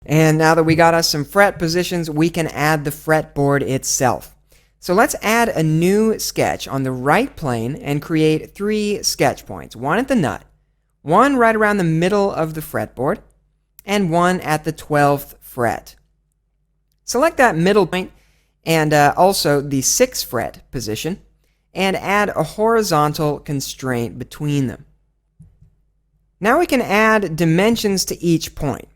And now that we got us some fret positions, we can add the fretboard itself. So let's add a new sketch on the right plane and create 3 sketch points. One at the nut, one right around the middle of the fretboard, and one at the 12th fret. Select that middle point and also the 6th fret position, and add a horizontal constraint between them. Now we can add dimensions to each point.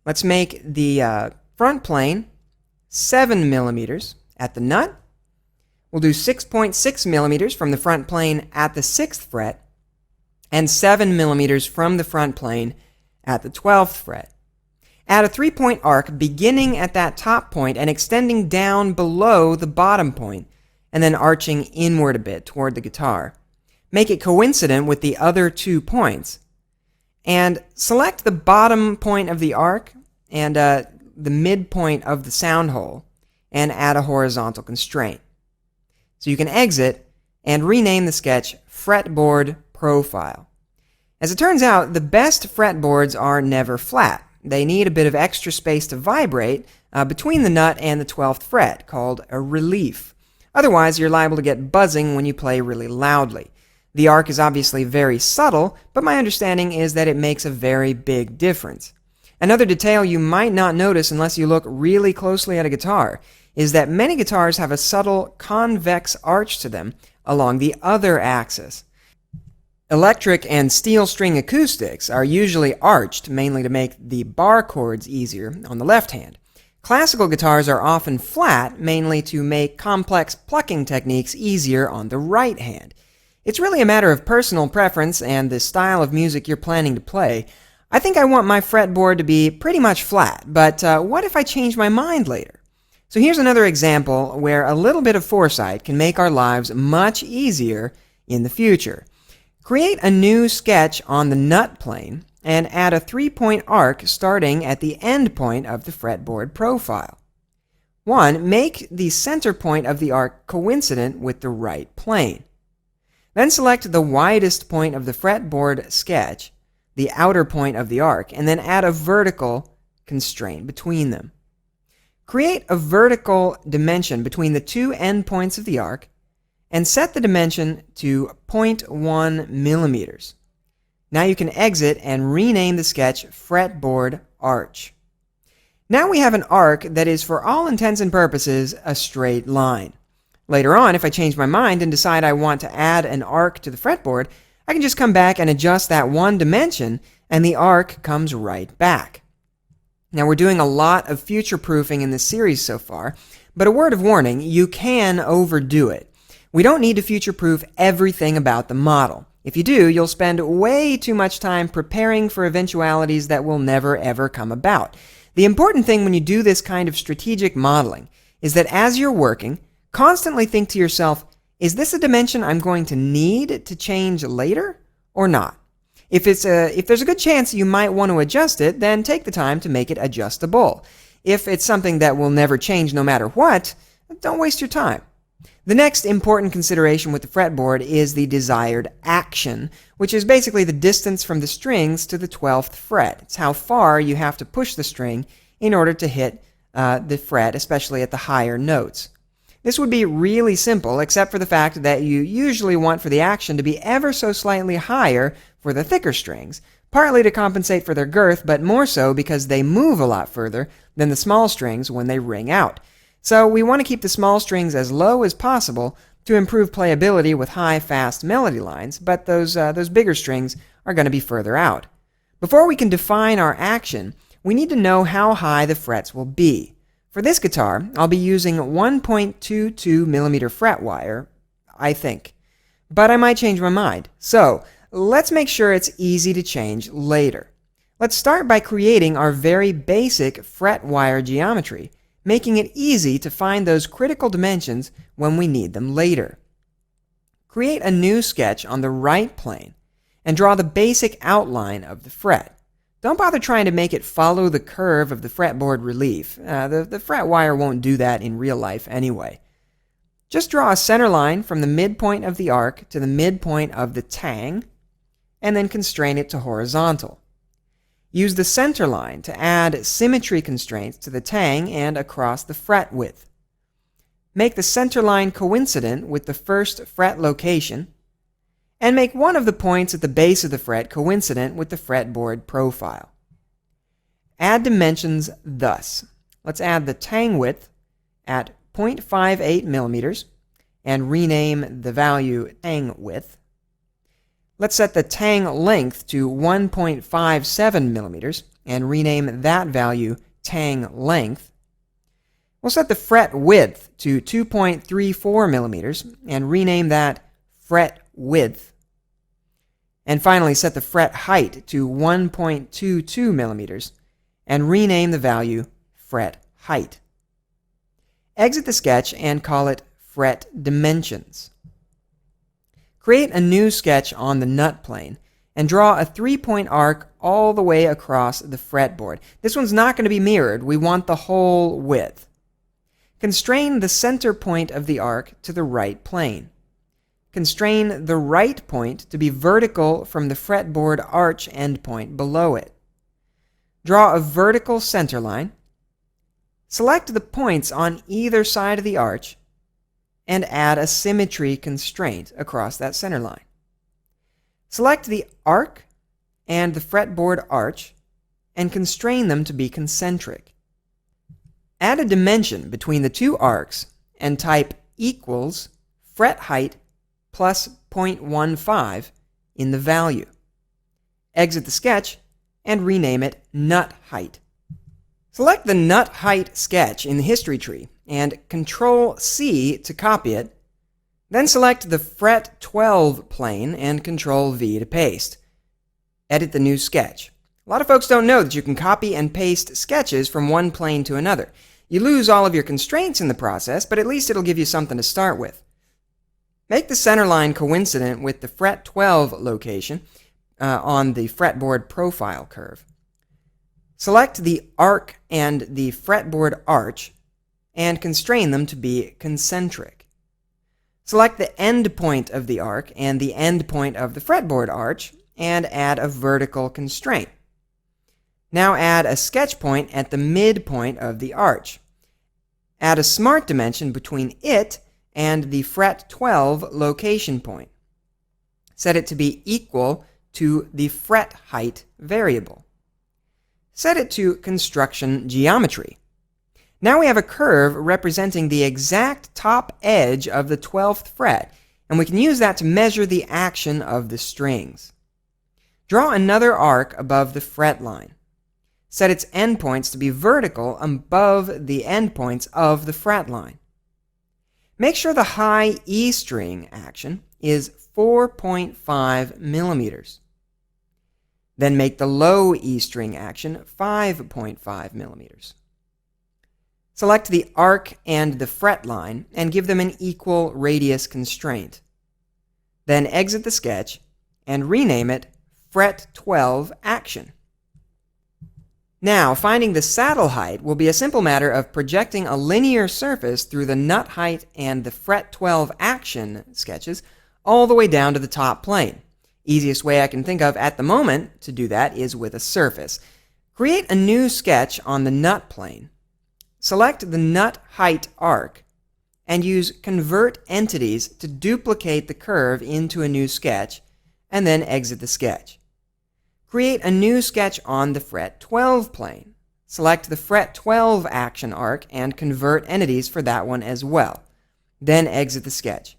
Let's make the front plane 7 millimeters at the nut. We'll do 6.6 millimeters from the front plane at the 6th fret, and 7 millimeters from the front plane at the 12th fret. Add a 3-point arc beginning at that top point and extending down below the bottom point, and then arching inward a bit toward the guitar. Make it coincident with the other 2 points. And select the bottom point of the arc and the midpoint of the sound hole, and add a horizontal constraint. So you can exit and rename the sketch Fretboard Profile. As it turns out, the best fretboards are never flat. They need a bit of extra space to vibrate between the nut and the 12th fret, called a relief. Otherwise, you're liable to get buzzing when you play really loudly. The arc is obviously very subtle, but my understanding is that it makes a very big difference. Another detail you might not notice unless you look really closely at a guitar is that many guitars have a subtle convex arch to them along the other axis. Electric and steel string acoustics are usually arched mainly to make the bar chords easier on the left hand. Classical guitars are often flat mainly to make complex plucking techniques easier on the right hand. It's really a matter of personal preference and the style of music you're planning to play. I think I want my fretboard to be pretty much flat, but what if I change my mind later? So here's another example where a little bit of foresight can make our lives much easier in the future. Create a new sketch on the nut plane and add a 3-point arc starting at the end point of the fretboard profile. 1. Make the center point of the arc coincident with the right plane. Then select the widest point of the fretboard sketch, the outer point of the arc, and then add a vertical constraint between them. Create a vertical dimension between the 2 endpoints of the arc and set the dimension to 0.1 millimeters. Now you can exit and rename the sketch Fretboard Arch. Now we have an arc that is, for all intents and purposes, a straight line. Later on, if I change my mind and decide I want to add an arc to the fretboard, I can just come back and adjust that one dimension, and the arc comes right back. Now, we're doing a lot of future-proofing in this series so far, but a word of warning, you can overdo it. We don't need to future-proof everything about the model. If you do, you'll spend way too much time preparing for eventualities that will never ever come about. The important thing when you do this kind of strategic modeling is that as you're working, constantly think to yourself, is this a dimension I'm going to need to change later or not? If there's a good chance you might want to adjust it, then take the time to make it adjustable. If it's something that will never change no matter what, don't waste your time. The next important consideration with the fretboard is the desired action, which is basically the distance from the strings to the 12th fret. It's how far you have to push the string in order to hit the fret, especially at the higher notes. This would be really simple, except for the fact that you usually want for the action to be ever so slightly higher for the thicker strings, partly to compensate for their girth, but more so because they move a lot further than the small strings when they ring out. So we want to keep the small strings as low as possible to improve playability with high, fast melody lines, but those bigger strings are going to be further out. Before we can define our action, we need to know how high the frets will be. For this guitar, I'll be using 1.22 millimeter fret wire, I think. But I might change my mind. So, let's make sure it's easy to change later. Let's start by creating our very basic fret wire geometry, making it easy to find those critical dimensions when we need them later. Create a new sketch on the right plane and draw the basic outline of the fret. Don't bother trying to make it follow the curve of the fretboard relief. The fret wire won't do that in real life anyway. Just draw a center line from the midpoint of the arc to the midpoint of the tang, and then constrain it to horizontal. Use the center line to add symmetry constraints to the tang and across the fret width. Make the center line coincident with the first fret location, and make one of the points at the base of the fret coincident with the fretboard profile. Add dimensions thus. Let's add the tang width at 0.58 millimeters and rename the value tang width. Let's set the tang length to 1.57 millimeters and rename that value tang length. We'll set the fret width to 2.34 millimeters and rename that fret width. And finally, set the fret height to 1.22 millimeters and rename the value fret height. Exit the sketch and call it fret dimensions. Create a new sketch on the nut plane and draw a 3-point arc all the way across the fretboard. This one's not going to be mirrored. We want the whole width. Constrain the center point of the arc to the right plane. Constrain the right point to be vertical from the fretboard arch endpoint below it. Draw a vertical center line. Select the points on either side of the arch and add a symmetry constraint across that center line. Select the arc and the fretboard arch and constrain them to be concentric. Add a dimension between the two arcs and type equals fret height plus 0.15 in the value. Exit the sketch and rename it nut height. Select the nut height sketch in the history tree and Control-C to copy it. Then select the fret 12 plane and Control-V to paste. Edit the new sketch. A lot of folks don't know that you can copy and paste sketches from one plane to another. You lose all of your constraints in the process, but at least it'll give you something to start with. Make the center line coincident with the fret 12 location on the fretboard profile curve. Select the arc and the fretboard arch and constrain them to be concentric. Select the end point of the arc and the end point of the fretboard arch and add a vertical constraint. Now add a sketch point at the midpoint of the arch. Add a smart dimension between it and the fret 12 location point. Set it to be equal to the fret height variable. Set it to construction geometry. Now we have a curve representing the exact top edge of the 12th fret, and we can use that to measure the action of the strings. Draw another arc above the fret line. Set its endpoints to be vertical above the endpoints of the fret line. Make sure the high E string action is 4.5 millimeters. Then make the low E string action 5.5 millimeters. Select the arc and the fret line and give them an equal radius constraint. Then exit the sketch and rename it fret 12 action. Now, finding the saddle height will be a simple matter of projecting a linear surface through the nut height and the fret 12 action sketches all the way down to the top plane. Easiest way I can think of at the moment to do that is with a surface. Create a new sketch on the nut plane. Select the nut height arc and use Convert Entities to duplicate the curve into a new sketch, and then exit the sketch. Create a new sketch on the fret 12 plane. Select the fret 12 action arc and Convert Entities for that one as well. Then exit the sketch.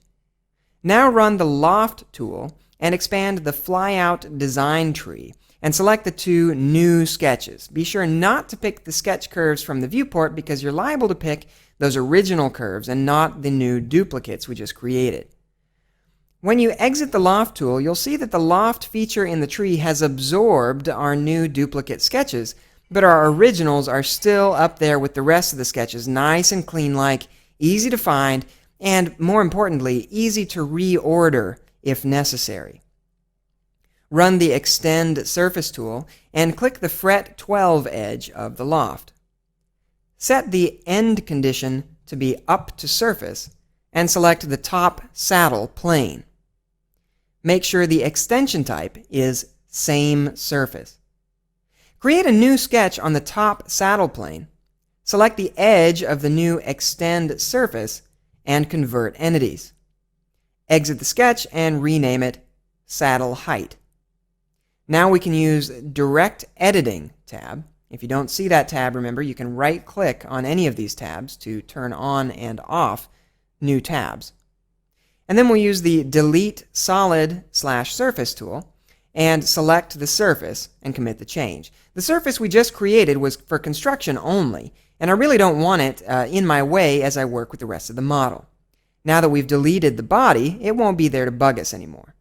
Now run the Loft tool and expand the Flyout design tree and select the two new sketches. Be sure not to pick the sketch curves from the viewport because you're liable to pick those original curves and not the new duplicates we just created. When you exit the Loft tool, you'll see that the Loft feature in the tree has absorbed our new duplicate sketches, but our originals are still up there with the rest of the sketches, nice and clean-like, easy to find, and more importantly, easy to reorder if necessary. Run the Extend Surface tool and click the fret 12 edge of the loft. Set the end condition to be up to surface and select the top saddle plane. Make sure the extension type is Same Surface. Create a new sketch on the top saddle plane. Select the edge of the new Extend surface and convert entities. Exit the sketch and rename it Saddle Height. Now we can use Direct Editing tab. If you don't see that tab, remember, you can right-click on any of these tabs to turn on and off new tabs. And then we'll use the Delete Solid/Surface tool and select the surface and commit the change. The surface we just created was for construction only, and I really don't want it in my way as I work with the rest of the model. Now that we've deleted the body, it won't be there to bug us anymore.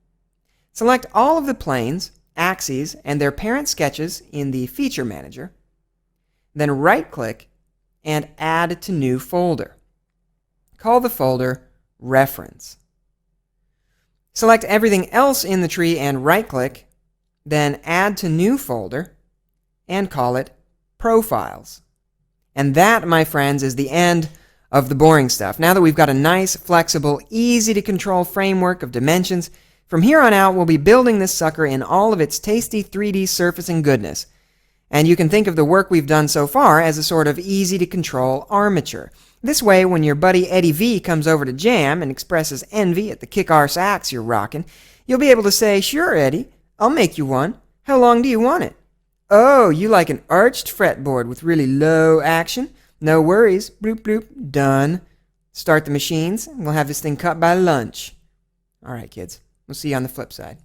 Select all of the planes, axes, and their parent sketches in the Feature Manager. Then right-click and Add to New Folder. Call the folder Reference. Select everything else in the tree and right-click, then Add to New Folder, and call it Profiles. And that, my friends, is the end of the boring stuff. Now that we've got a nice, flexible, easy-to-control framework of dimensions, from here on out we'll be building this sucker in all of its tasty 3D surfacing goodness. And you can think of the work we've done so far as a sort of easy-to-control armature. This way, when your buddy Eddie V comes over to jam and expresses envy at the kick-arse axe you're rocking, you'll be able to say, "Sure, Eddie, I'll make you one. How long do you want it?" "Oh, you like an arched fretboard with really low action? No worries. Bloop, bloop. Done. Start the machines, and we'll have this thing cut by lunch." All right, kids. We'll see you on the flip side.